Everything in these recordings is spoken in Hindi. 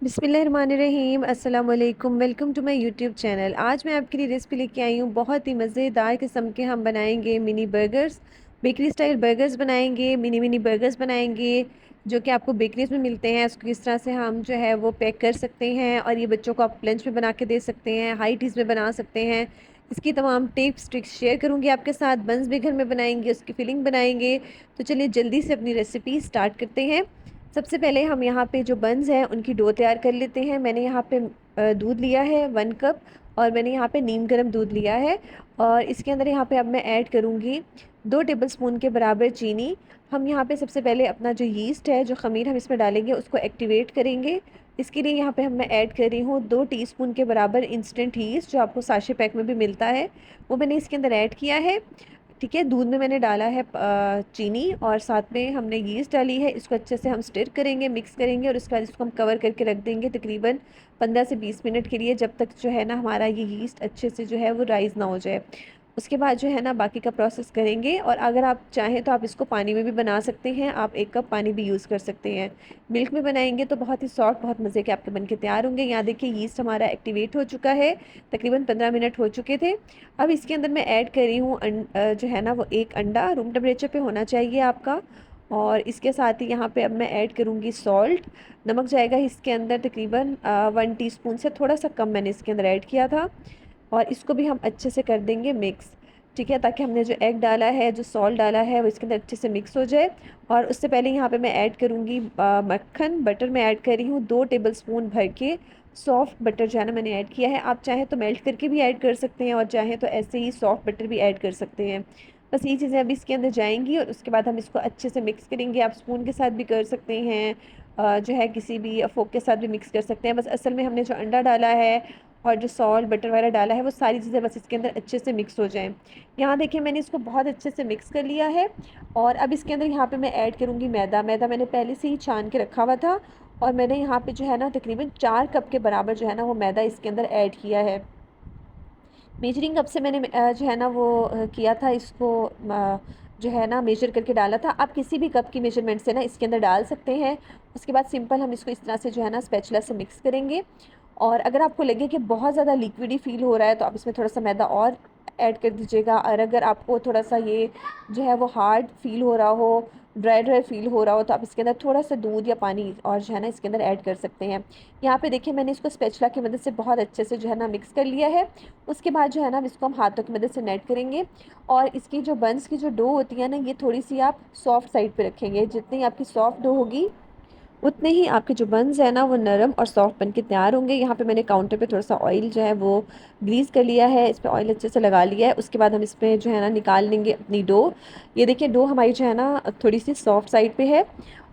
बिस्मिल्लाहिर्रहमानिर्रहीम अस्सलाम वालेकुम। Welcome to my YouTube channel. आज मैं आपके लिए रेसिपी लेके आई हूँ। बहुत ही मज़ेदार किस्म के हम बनाएंगे mini burgers, bakery style burgers बनाएंगे, मिनी मिनी बर्गर्स बनाएंगे जो कि आपको बेकरीज में मिलते हैं। उसको किस तरह से हम जो है वो पैक कर सकते हैं और ये बच्चों को आप लंच में बना के दे सकते हैं, हाई टीज़ में बना सकते हैं। इसकी तमाम टिप्स ट्रिक्स शेयर करूँगी आपके साथ। बंस भी घर में बनाएंगे, उसकी फिलिंग बनाएंगे। तो चलिए जल्दी से अपनी रेसिपी स्टार्ट करते हैं। सबसे पहले हम यहाँ पे जो बन्स हैं उनकी डो तैयार कर लेते हैं। मैंने यहाँ पे दूध लिया है 1 कप, और मैंने यहाँ पे नीम गर्म दूध लिया है। और इसके अंदर यहाँ पे अब मैं ऐड करूँगी 2 टेबलस्पून के बराबर चीनी। हम यहाँ पे सबसे पहले अपना जो यीस्ट है, जो ख़मीर हम इसमें डालेंगे, उसको एक्टिवेट करेंगे। इसके लिए यहाँ पे मैं ऐड कर रही हूँ 2 टीस्पून के बराबर इंस्टेंट यीस्ट, जो आपको साशे पैक में भी मिलता है, वो मैंने इसके अंदर ऐड किया है। ठीक है, दूध में मैंने डाला है चीनी, और साथ में हमने यीस्ट डाली है। इसको अच्छे से हम स्टिर करेंगे, मिक्स करेंगे, और उसके बाद इसको हम कवर करके रख देंगे तकरीबन 15 से 20 मिनट के लिए, जब तक जो है ना हमारा ये यीस्ट अच्छे से जो है वो राइज़ ना हो जाए। उसके बाद जो है ना बाकी का प्रोसेस करेंगे। और अगर आप चाहें तो आप इसको पानी में भी बना सकते हैं। आप 1 कप पानी भी यूज़ कर सकते हैं। मिल्क में बनाएंगे तो बहुत ही सॉफ्ट, बहुत मज़े के आपके बन के तैयार होंगे। यहाँ देखिए यीस्ट हमारा एक्टिवेट हो चुका है, तकरीबन 15 मिनट हो चुके थे। अब इसके अंदर मैं ऐड कर रही हूँ जो है ना वो 1 अंडा, रूम टेम्परेचर पे होना चाहिए आपका। और इसके साथ ही यहाँ पे अब मैं ऐड करूँगी सॉल्ट। नमक जाएगा इसके अंदर तकरीबन 1 टीस्पून से थोड़ा सा कम मैंने इसके अंदर ऐड किया था। और इसको भी हम अच्छे से कर देंगे मिक्स। ठीक है, ताकि हमने जो एग डाला है, जो सॉल्ट डाला है, वो इसके अंदर अच्छे से मिक्स हो जाए। और उससे पहले यहाँ पे मैं ऐड करूँगी मक्खन, बटर मैं ऐड कर रही हूँ 2 टेबलस्पून भर के। सॉफ्ट बटर जो है ना मैंने ऐड किया है। आप चाहें तो मेल्ट करके भी ऐड कर सकते हैं, और चाहें तो ऐसे ही सॉफ्ट बटर भी ऐड कर सकते हैं। बस ये चीज़ें अभी इसके अंदर जाएंगी, और उसके बाद हम इसको अच्छे से मिक्स करेंगे। आप स्पून के साथ भी कर सकते हैं, जो है किसी भी फोक के साथ भी मिक्स कर सकते हैं। बस असल में हमने जो अंडा डाला है और जो सॉल्ट बटर वगैरह डाला है, वो सारी चीज़ें बस इसके अंदर अच्छे से मिक्स हो जाएं। यहाँ देखिए मैंने इसको बहुत अच्छे से मिक्स कर लिया है। और अब इसके अंदर यहाँ पे मैं ऐड करूँगी मैदा। मैदा मैंने पहले से ही छान के रखा हुआ था, और मैंने यहाँ पे जो है ना तकरीबन 4 कप के बराबर जो है ना वो मैदा इसके अंदर ऐड किया है। मेजरिंग कप से मैंने जो है ना वो किया था इसको, जो है ना मेजर करके डाला था। आप किसी भी कप की मेजरमेंट से ना इसके अंदर डाल सकते हैं। उसके बाद सिंपल हम इसको इस तरह से जो है ना स्पैचुला से मिक्स करेंगे। और अगर आपको लगे कि बहुत ज़्यादा लिक्विडी फील हो रहा है, तो आप इसमें थोड़ा सा मैदा और ऐड कर दीजिएगा। और अगर आपको थोड़ा सा ये जो है वो हार्ड फील हो रहा हो, ड्राई ड्राई फील हो रहा हो, तो आप इसके अंदर थोड़ा सा दूध या पानी और जो है ना इसके अंदर ऐड कर सकते हैं। यहाँ पे देखिए मैंने इसको स्पैचुला की मदद से बहुत अच्छे से जो है ना मिक्स कर लिया है। उसके बाद जो है ना इसको हम हाथों की मदद से नेट करेंगे। और इसकी जो बंस की जो डो होती है ना, ये थोड़ी सी आप सॉफ्ट साइड पे रखेंगे। जितनी आपकी सॉफ्ट डो होगी, उतने ही आपके जो बंस है ना वो नरम और सॉफ्ट बन के तैयार होंगे। यहाँ पे मैंने काउंटर पे थोड़ा सा ऑयल जो है वो ग्रीस कर लिया है, इस पे ऑयल अच्छे से लगा लिया है। उसके बाद हम इस पे जो है ना निकाल लेंगे अपनी डो। ये देखिए डो हमारी जो है ना थोड़ी सी सॉफ्ट साइड पे है।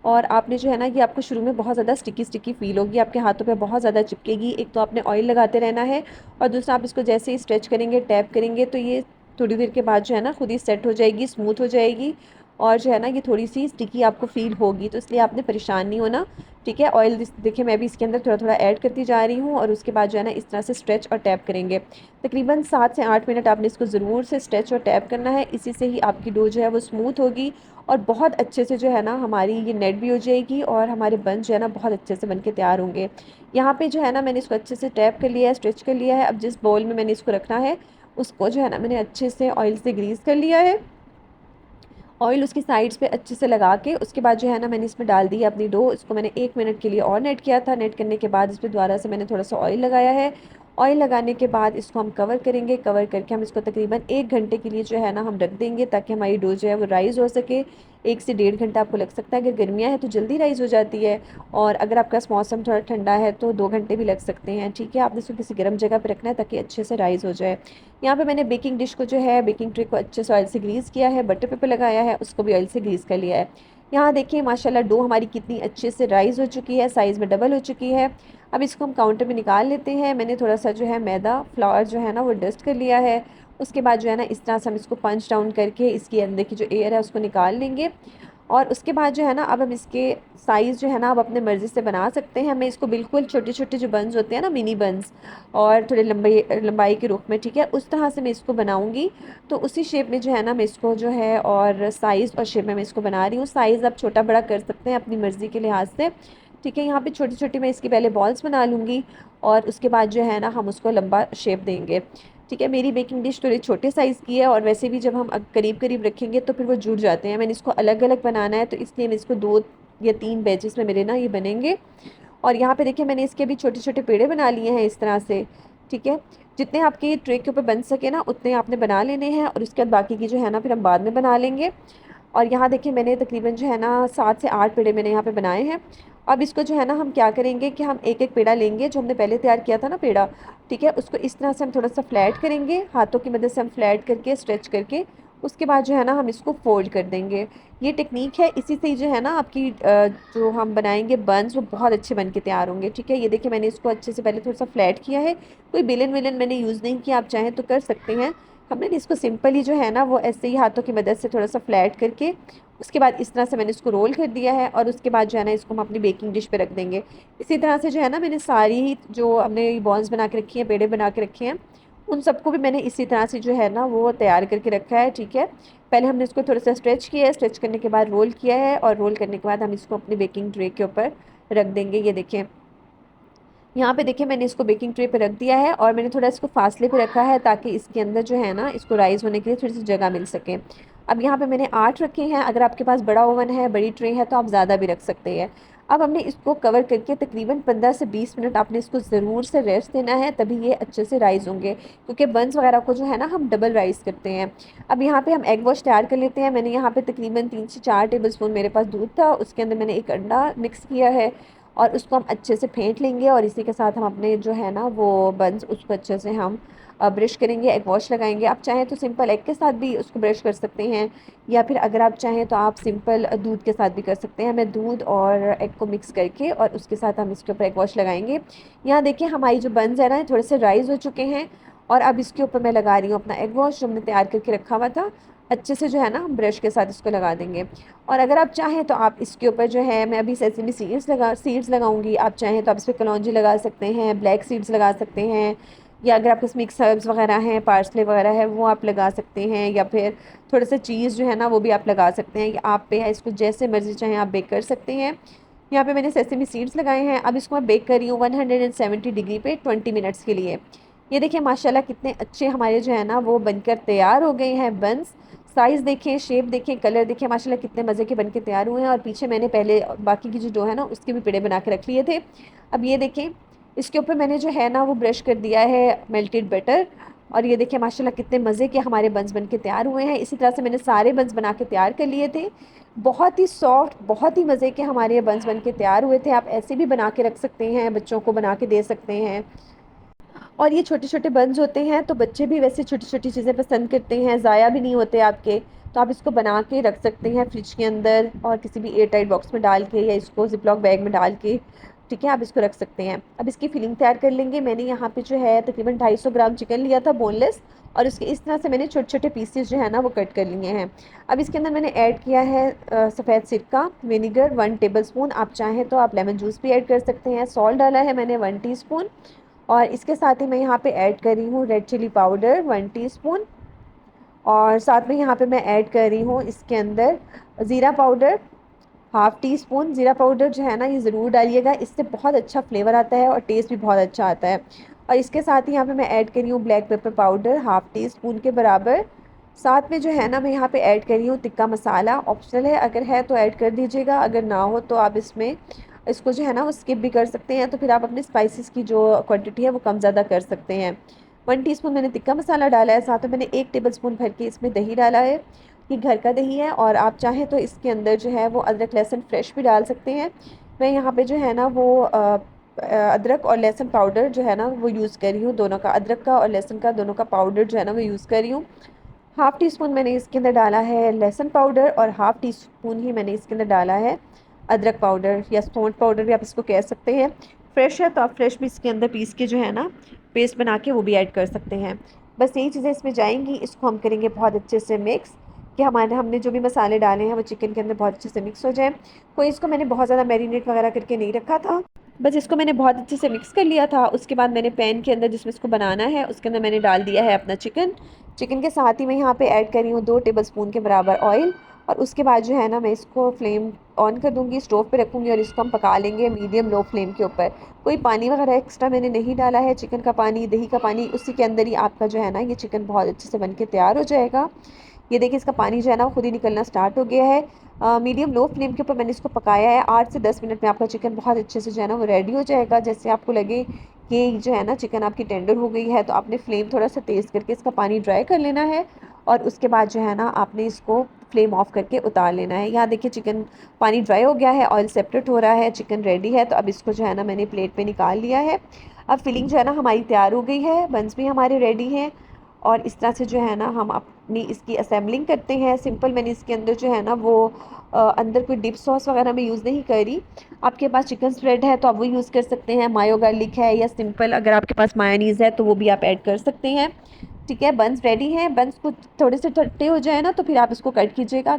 और आपने जो है ना ये आपको शुरू में बहुत ज़्यादा स्टिकी स्टिकी फील होगी, आपके हाथों पे बहुत ज़्यादा चिपकेगी। एक तो आपने ऑयल लगाते रहना है, और दूसरा आप इसको जैसे ही स्ट्रेच करेंगे, टैप करेंगे, तो ये थोड़ी देर के बाद जो है ना खुद ही सेट हो जाएगी, स्मूथ हो जाएगी। और जो है ना ये थोड़ी सी स्टिकी आपको फील होगी, तो इसलिए आपने परेशान नहीं होना। ठीक है, ऑयल देखिए मैं भी इसके अंदर थोड़ा थोड़ा ऐड करती जा रही हूँ। और उसके बाद जो है ना इस तरह से स्ट्रेच और टैप करेंगे। तकरीबन 7 से 8 मिनट आपने इसको ज़रूर से स्ट्रेच और टैप करना है। इसी से ही आपकी डो जो है वो स्मूथ होगी, और बहुत अच्छे से जो है ना हमारी ये नेट भी हो जाएगी, और हमारे बन जो है ना बहुत अच्छे से बन के तैयार होंगे। यहाँ पे जो है ना मैंने इसको अच्छे से टैप कर लिया है, स्ट्रेच कर लिया है। अब जिस बाउल में मैंने इसको रखना है, उसको जो है ना मैंने अच्छे से ऑयल से ग्रीस कर लिया है। ऑयल उसकी साइड्स पे अच्छे से लगा के उसके बाद जो है ना मैंने इसमें डाल दी है अपनी डो। इसको मैंने 1 मिनट के लिए और नेट किया था। नेट करने के बाद इस पर दोबारा से मैंने थोड़ा सा ऑयल लगाया है। ऑयल लगाने के बाद इसको हम कवर करेंगे। कवर करके हम इसको तकरीबन 1 घंटे के लिए जो है ना हम रख देंगे, ताकि हमारी डो जो है वो राइज़ हो सके। 1 से 1.5 घंटा आपको लग सकता है। अगर गर्मियाँ हैं तो जल्दी राइज़ हो जाती है, और अगर आपका मौसम थोड़ा ठंडा है तो 2 घंटे भी लग सकते हैं। ठीक है, आपने इसको किसी गर्म जगह पर रखना है ताकि अच्छे से राइज़ हो जाए। यहाँ पे मैंने बेकिंग डिश को जो है, बेकिंग ट्रे को अच्छे से ऑयल से ग्रीस किया है, बटर पेपर लगाया है, उसको भी ऑयल से ग्रीस कर लिया है। यहाँ देखिए माशाल्लाह डो हमारी कितनी अच्छे से राइज़ हो चुकी है, साइज़ में डबल हो चुकी है। अब इसको हम काउंटर पे निकाल लेते हैं। मैंने थोड़ा सा जो है मैदा फ्लावर जो है ना वो डस्ट कर लिया है। उसके बाद जो है ना इस तरह से हम इसको पंच डाउन करके इसके अंदर की जो एयर है उसको निकाल लेंगे। और उसके बाद जो है ना अब हम इसके साइज़ जो है ना आप अपने मर्ज़ी से बना सकते हैं। मैं इसको बिल्कुल छोटे छोटे जो बन्स होते हैं ना, मिनी बन्स, और थोड़े लंबाई लंबाई के रुख में, ठीक है, उस तरह से मैं इसको बनाऊंगी। तो उसी शेप में जो है ना मैं इसको जो है, और साइज़ और शेप में मैं इसको बना रही हूँ। साइज़ आप छोटा बड़ा कर सकते हैं अपनी मर्ज़ी के लिहाज से। ठीक है। यहाँ पे छोटी छोटी मैं इसकी पहले बॉल्स बना लूँगी और उसके बाद जो है ना हम उसको लंबा शेप देंगे। ठीक है, मेरी बेकिंग डिश थोड़ी छोटे साइज़ की है और वैसे भी जब हम करीब करीब रखेंगे तो फिर वो जुड़ जाते हैं। मैंने इसको अलग अलग बनाना है तो इसलिए मैं इसको 2 या 3 बैचेस में मेरे ना ये बनेंगे। और यहाँ पे देखिए मैंने इसके भी छोटे छोटे पेड़े बना लिए हैं इस तरह से। ठीक है, जितने आपके ट्रे के ऊपर बन सके ना उतने आपने बना लेने हैं और उसके बाद बाकी की जो है ना फिर हम बाद में बना लेंगे। और यहाँ देखिए मैंने तकरीबन जो है ना 7 से 8 पेड़े मैंने यहाँ पे बनाए हैं। अब इसको जो है ना हम क्या करेंगे कि हम एक एक पेड़ा लेंगे जो हमने पहले तैयार किया था ना पेड़ा। ठीक है, उसको इस तरह से हम थोड़ा सा फ्लैट करेंगे, हाथों की मदद से हम फ्लैट करके स्ट्रेच करके उसके बाद जो है ना हम इसको फोल्ड कर देंगे। ये टेक्निक है, इसी से ही जो है ना आपकी जो हम बनाएंगे बंस वो बहुत अच्छे बन के तैयार होंगे। ठीक है, ये देखिए मैंने इसको अच्छे से पहले थोड़ा सा फ्लैट किया है, कोई बेलन वेलन मैंने यूज़ नहीं किया, आप चाहें तो कर सकते हैं। हमने इसको सिंपली जो है ना वो ऐसे ही हाथों की मदद से थोड़ा सा फ्लैट करके उसके बाद इस तरह से मैंने इसको रोल कर दिया है और उसके बाद जो है ना इसको हम अपनी बेकिंग डिश पे रख देंगे। इसी तरह से जो है ना मैंने सारी ही जो हमने बॉल्स बना के रखी हैं, पेड़े बना के रखे हैं, उन सबको भी मैंने इसी तरह से जो है ना वो तैयार करके रखा है। ठीक है, पहले हमने इसको थोड़ा सा स्ट्रेच किया है, स्ट्रेच करने के बाद रोल किया है और रोल करने के बाद हम इसको अपनी बेकिंग ट्रे के ऊपर रख देंगे। ये देखें यहाँ पे देखिए मैंने इसको बेकिंग ट्रे पे रख दिया है और मैंने थोड़ा इसको फासले पे रखा है ताकि इसके अंदर जो है ना इसको राइस होने के लिए थोड़ी सी जगह मिल सके। अब यहाँ पे मैंने 8 रखे हैं, अगर आपके पास बड़ा ओवन है, बड़ी ट्रे है तो आप ज़्यादा भी रख सकते हैं। अब हमने इसको कवर करके तकरीबन 15 से 20 मिनट आपने इसको ज़रूर से रेस्ट देना है, तभी ये अच्छे से राइस होंगे, क्योंकि बंस वगैरह को जो है ना हम डबल राइस करते हैं। अब यहाँ पे हम एग वॉश तैयार कर लेते हैं। मैंने यहाँ पे तकरीबन 3 से 4 टेबल स्पून मेरे पास दूध था, उसके अंदर मैंने एक अंडा मिक्स किया है और उसको हम अच्छे से फेंट लेंगे और इसी के साथ हम अपने जो है ना वो बंस उसको अच्छे से हम ब्रश करेंगे, एग वॉश लगाएंगे। आप चाहें तो सिंपल एग के साथ भी उसको ब्रश कर सकते हैं या फिर अगर आप चाहें तो आप सिंपल दूध के साथ भी कर सकते हैं। मैं दूध और एग को मिक्स करके और उसके साथ हम इसके ऊपर एग वॉश लगाएंगे। यहाँ देखिए हमारी जो बंस है ना थोड़े से राइस हो चुके हैं और अब इसके ऊपर मैं लगा रही हूँ अपना एग वॉश जो हमने तैयार करके रखा हुआ था। अच्छे से जो है ना हम ब्रश के साथ इसको लगा देंगे और अगर आप चाहें तो आप इसके ऊपर जो है मैं अभी सेसमी सीड्स लगाऊंगी, आप चाहें तो आप इस पर कलौंजी लगा सकते हैं, ब्लैक सीड्स लगा सकते हैं या अगर आपके पास मिक्स हर्ब्स वगैरह हैं, पार्सले वगैरह है वो आप लगा सकते हैं या फिर थोड़ा सा चीज़ जो है ना वो भी आप लगा सकते हैं। आप पे है, इसको जैसे मर्ज़ी चाहें आप बेक कर सकते हैं। यहाँ पे मैंने सेसमी सीड्स लगाए हैं। अब इसको मैं बेक कर रही हूँ 170 डिग्री पे 20 मिनट्स के लिए। ये देखिए माशाल्लाह कितने अच्छे हमारे जो है ना वो बनकर तैयार हो गए हैं बंस। साइज़ देखें, शेप देखें, कलर देखें, माशाल्लाह कितने मज़े के बनके तैयार हुए हैं। और पीछे मैंने पहले बाकी की जो डो है ना उसके भी पेड़े बना के रख लिए थे। अब ये देखें इसके ऊपर मैंने जो है ना वो ब्रश कर दिया है मेल्टेड बटर और ये देखिए माशाल्लाह कितने मज़े के हमारे बंस बन के तैयार हुए हैं। इसी तरह से मैंने सारे बंस बना के तैयार कर लिए थे। बहुत ही सॉफ्ट, बहुत ही मज़े के हमारे ये बंस बन के तैयार हुए थे। आप ऐसे भी बना के रख सकते हैं, बच्चों को बना के दे सकते हैं। और ये छोटे छोटे बंस होते हैं तो बच्चे भी वैसे छोटी छोटी चीज़ें पसंद करते हैं, ज़ाया भी नहीं होते आपके। तो आप इसको बना के रख सकते हैं फ्रिज के अंदर और किसी भी एयर टाइट बॉक्स में डाल के या इसको जिपलॉक बैग में डाल के। ठीक है, आप इसको रख सकते हैं। अब इसकी फिलिंग तैयार कर लेंगे। मैंने यहाँ पे जो है तकरीबन 250 ग्राम चिकन लिया था बोनलेस और इसके इस तरह से मैंने छोटे छोटे पीसेस जो है ना वो कट कर लिए हैं। अब इसके अंदर मैंने ऐड किया है सफ़ेद सिरका विनेगर 1 टेबल स्पून, आप चाहें तो आप लेमन जूस भी ऐड कर सकते हैं। सॉल्ट डाला है मैंने 1 टीस्पून और इसके साथ ही मैं यहाँ पे ऐड कर रही हूँ रेड चिली पाउडर 1 टीस्पून और साथ में यहाँ पे मैं ऐड कर रही हूँ इसके अंदर ज़ीरा पाउडर 1/2 टीस्पून। ज़ीरा पाउडर जो है ना ये ज़रूर डालिएगा, इससे बहुत अच्छा फ्लेवर आता है और टेस्ट भी बहुत अच्छा आता है। और इसके साथ ही यहाँ पे मैं ऐड कर रही हूँ ब्लैक पेपर पाउडर 1/2 टीस्पून के बराबर। साथ में जो है ना मैं यहाँ पे ऐड कर रही हूँ टिक्का मसाला, ऑप्शनल है, अगर है तो ऐड कर दीजिएगा, अगर ना हो तो आप इसमें इसको जो है ना वो स्किप भी कर सकते हैं। तो फिर आप अपने स्पाइसेस की जो क्वांटिटी है वो कम ज़्यादा कर सकते हैं। 1 टीस्पून मैंने टिक्का मसाला डाला है, साथ में मैंने 1 टेबल स्पून भर के इसमें दही डाला है। ये घर का दही है और आप चाहें तो इसके अंदर जो है वो अदरक लहसुन फ्रेश भी डाल सकते हैं। मैं यहाँ पे जो है ना वो अदरक और लहसुन पाउडर जो है ना वो यूज़ कर रही हूँ, दोनों का, अदरक का और लहसुन का दोनों का पाउडर जो है ना वो यूज़ कर रही हूँ। 1/2 टीस्पून मैंने इसके अंदर डाला है लहसुन पाउडर और 1/2 टीस्पून ही मैंने इसके अंदर डाला है अदरक पाउडर या सौंठ पाउडर भी आप इसको कह सकते हैं। फ्रेश है तो आप फ्रेश भी इसके अंदर पीस के जो है ना पेस्ट बना के वो भी ऐड कर सकते हैं। बस यही चीज़ें इसमें जाएंगी, इसको हम करेंगे बहुत अच्छे से मिक्स कि हमारे हमने जो भी मसाले डाले हैं वो चिकन के अंदर बहुत अच्छे से मिक्स हो जाए। कोई इसको मैंने बहुत ज़्यादा मैरिनेट वगैरह करके नहीं रखा था, बस इसको मैंने बहुत अच्छे से मिक्स कर लिया था। उसके बाद मैंने पैन के अंदर जिसमें इसको बनाना है उसके अंदर मैंने डाल दिया है अपना चिकन। चिकन के साथ ही मैं यहाँ पे ऐड कर रही हूँ 2 टेबल स्पून के बराबर ऑयल और उसके बाद जो है ना मैं इसको फ्लेम ऑन कर दूँगी, स्टोव पे रखूँगी और इसको हम पका लेंगे मीडियम लो फ्लेम के ऊपर। कोई पानी वगैरह एक्स्ट्रा मैंने नहीं डाला है, चिकन का पानी, दही का पानी, उसी के अंदर ही आपका जो है ना ये चिकन बहुत अच्छे से बन के तैयार हो जाएगा। ये देखिए इसका पानी जो है ना वो खुद ही निकलना स्टार्ट हो गया है। मीडियम लो फ्लेम के ऊपर मैंने इसको पकाया है। 8 से 10 मिनट में आपका चिकन बहुत अच्छे से जो है ना वो रेडी हो जाएगा। जैसे आपको लगे कि जो है ना चिकन आपकी टेंडर हो गई है, तो आपने फ्लेम थोड़ा सा तेज़ करके इसका पानी ड्राई कर लेना है और उसके बाद जो है ना आपने इसको फ्लेम ऑफ करके उतार लेना है। यहाँ देखिए चिकन पानी ड्राई हो गया है, ऑयल सेपरेट हो रहा है, चिकन रेडी है। तो अब इसको जो है ना मैंने प्लेट पे निकाल लिया है। अब फिलिंग जो है ना हमारी तैयार हो गई है, बंस भी हमारे रेडी हैं और इस तरह से जो है ना हम अपनी इसकी असेंबलिंग करते हैं। सिंपल मैंने इसके अंदर जो है ना वो अंदर कोई डिप सॉस वगैरह मैं यूज़ नहीं कर रही। आपके पास चिकन स्प्रेड है तो आप वो यूज़ कर सकते हैं, मायो गार्लिक है, या सिंपल अगर आपके पास मायोनीज़ है तो वो भी आप ऐड कर सकते हैं। ठीक है, बंस रेडी हैं। बंस को थोड़े से ठंडे हो जाए ना तो फिर आप इसको कट कीजिएगा।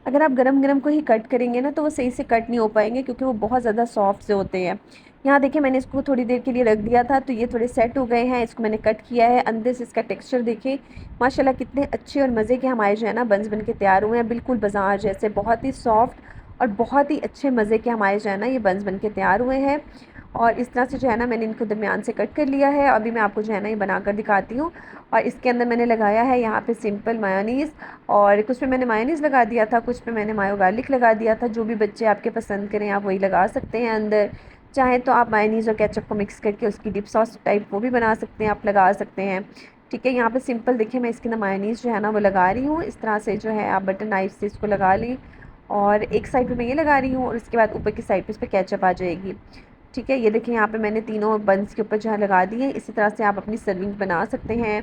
अगर आप गरम गरम को ही कट करेंगे ना तो वो सही से कट नहीं हो पाएंगे, क्योंकि वो बहुत ज़्यादा सॉफ्ट से होते हैं। यहाँ देखिए मैंने इसको थोड़ी देर के लिए रख दिया था तो ये थोड़े सेट हो गए हैं। इसको मैंने कट किया है, अंदर से इसका टेक्सचर देखिए माशाल्लाह कितने अच्छे और मज़े के हमारे जो है ना बंस बन के तैयार हुए हैं, बिल्कुल बाजार जैसे, बहुत ही सॉफ्ट और बहुत ही अच्छे मज़े के हमारे जो है ना ये बंस बन के तैयार हुए हैं। और इस तरह से जो है ना मैंने इनको दरमियान से कट कर लिया है। अभी मैं आपको जो है ना ये बनाकर दिखाती हूँ। और इसके अंदर मैंने लगाया है यहाँ पे सिंपल मायोनीज़, और कुछ पे मैंने मायोनीज़ लगा दिया था, कुछ पे मैंने मायो गार्लिक लगा दिया था। जो भी बच्चे आपके पसंद करें आप वही लगा सकते हैं अंदर। चाहें तो आप मायोनीज़ और केचप को मिक्स करके उसकी डिप सॉस टाइप वो भी बना सकते हैं, आप लगा सकते हैं। ठीक है, यहाँ पे सिंपल देखिए मैं इसके अंदर मायोनीज़ जो है ना वो लगा रही हूँ। इस तरह से जो है आप बटर नाइफ से इसको लगा लें, और एक साइड पे मैं ये लगा रही हूँ और उसके बाद ऊपर की साइड पे इस पर केचप आ जाएगी। ठीक है, ये देखिए यहाँ पे मैंने तीनों बंस के ऊपर जो है लगा दिए। इसी तरह से आप अपनी सर्विंग बना सकते हैं।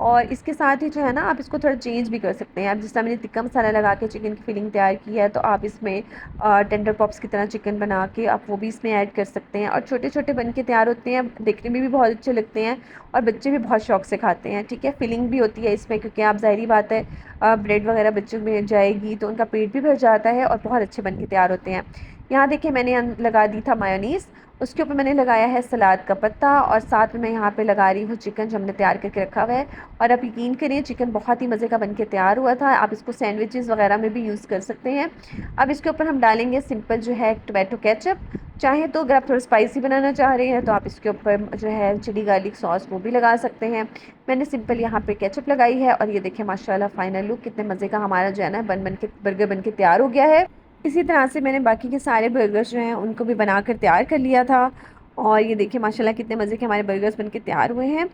और इसके साथ ही जो है ना आप इसको थोड़ा चेंज भी कर सकते हैं। अब जिस तरह मैंने टिक्का मसाला लगा के चिकन की फिलिंग तैयार की है, तो आप इसमें टेंडर पॉप्स की तरह चिकन बना के आप वो भी इसमें ऐड कर सकते हैं। और छोटे छोटे बन के तैयार होते हैं, देखने में भी बहुत अच्छे लगते हैं और बच्चे भी बहुत शौक से खाते हैं। ठीक है, फिलिंग भी होती है इसमें, क्योंकि आप ज़ाहिरी बात है ब्रेड वगैरह बच्चों में जाएगी तो उनका पेट भी भर जाता है और बहुत अच्छे बन के तैयार होते हैं। यहाँ देखिए मैंने लगा दी था मायोनीज़, उसके ऊपर मैंने लगाया है सलाद का पत्ता, और साथ में मैं यहाँ पे लगा रही हूँ चिकन जो हमने तैयार करके रखा हुआ है। और आप यकीन करिए चिकन बहुत ही मज़े का बनके तैयार हुआ था। आप इसको सैंडविचेस वगैरह में भी यूज़ कर सकते हैं। अब इसके ऊपर हम डालेंगे सिंपल जो है टोमेटो केचप। चाहे तो अगर आप थोड़ा स्पाइसी बनाना चाह रहे हैं तो आप इसके ऊपर जो है चिली गार्लिक सॉस वो भी लगा सकते हैं। मैंने सिंपल यहाँ पे केचप लगाई है। और ये देखिए माशाल्लाह फाइनल लुक कितने मज़े का हमारा जो है ना बर्गर बन के तैयार हो गया है। इसी तरह से मैंने बाकी के सारे बर्गर्स जो हैं उनको भी बनाकर तैयार कर लिया था। और ये देखिए माशाल्लाह कितने मज़े के हमारे बर्गर्स बनके तैयार हुए हैं।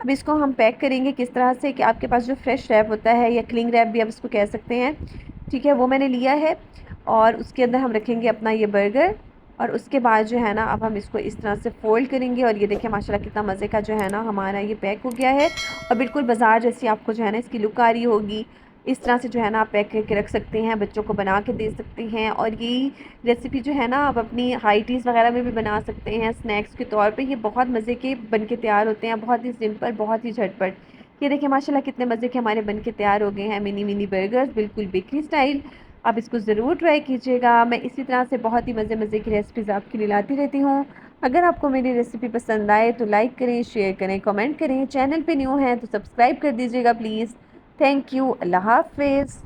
अब इसको हम पैक करेंगे किस तरह से कि आपके पास जो फ्रेश रैप होता है, या क्लिंग रैप भी आप इसको कह सकते हैं, ठीक है, वो मैंने लिया है। और उसके अंदर हम रखेंगे अपना ये बर्गर। और उसके बाद जो है ना अब हम इसको इस तरह से फ़ोल्ड करेंगे। और ये देखिए माशाल्लाह कितना मज़े का जो है ना हमारा ये पैक हो गया है। और बिल्कुल बाज़ार जैसी आपको जो है ना इसकी लुक आ रही होगी। इस तरह से जो है ना आप पैक करके रख सकते हैं, बच्चों को बना के दे सकते हैं। और ये रेसिपी जो है ना आप अपनी हाई टीज़ वगैरह में भी बना सकते हैं स्नैक्स के तौर पे। ये बहुत मज़े के बन के तैयार होते हैं, बहुत ही सिंपल, बहुत ही झटपट। ये देखिए माशाल्लाह कितने मज़े के हमारे बन के तैयार हो गए हैं मिनी मिनी बर्गर्स, बिल्कुल बेकरी स्टाइल। आप इसको ज़रूर ट्राई कीजिएगा। मैं इसी तरह से बहुत ही मज़े मज़े की रेसिपीज़ आपके लिए लाती रहती हूँ। अगर आपको मेरी रेसिपी पसंद आए तो लाइक करें, शेयर करें, कमेंट करें। चैनल पे न्यू हैं तो सब्सक्राइब कर दीजिएगा प्लीज़। Thank you. अल्लाह हाफ़िज़।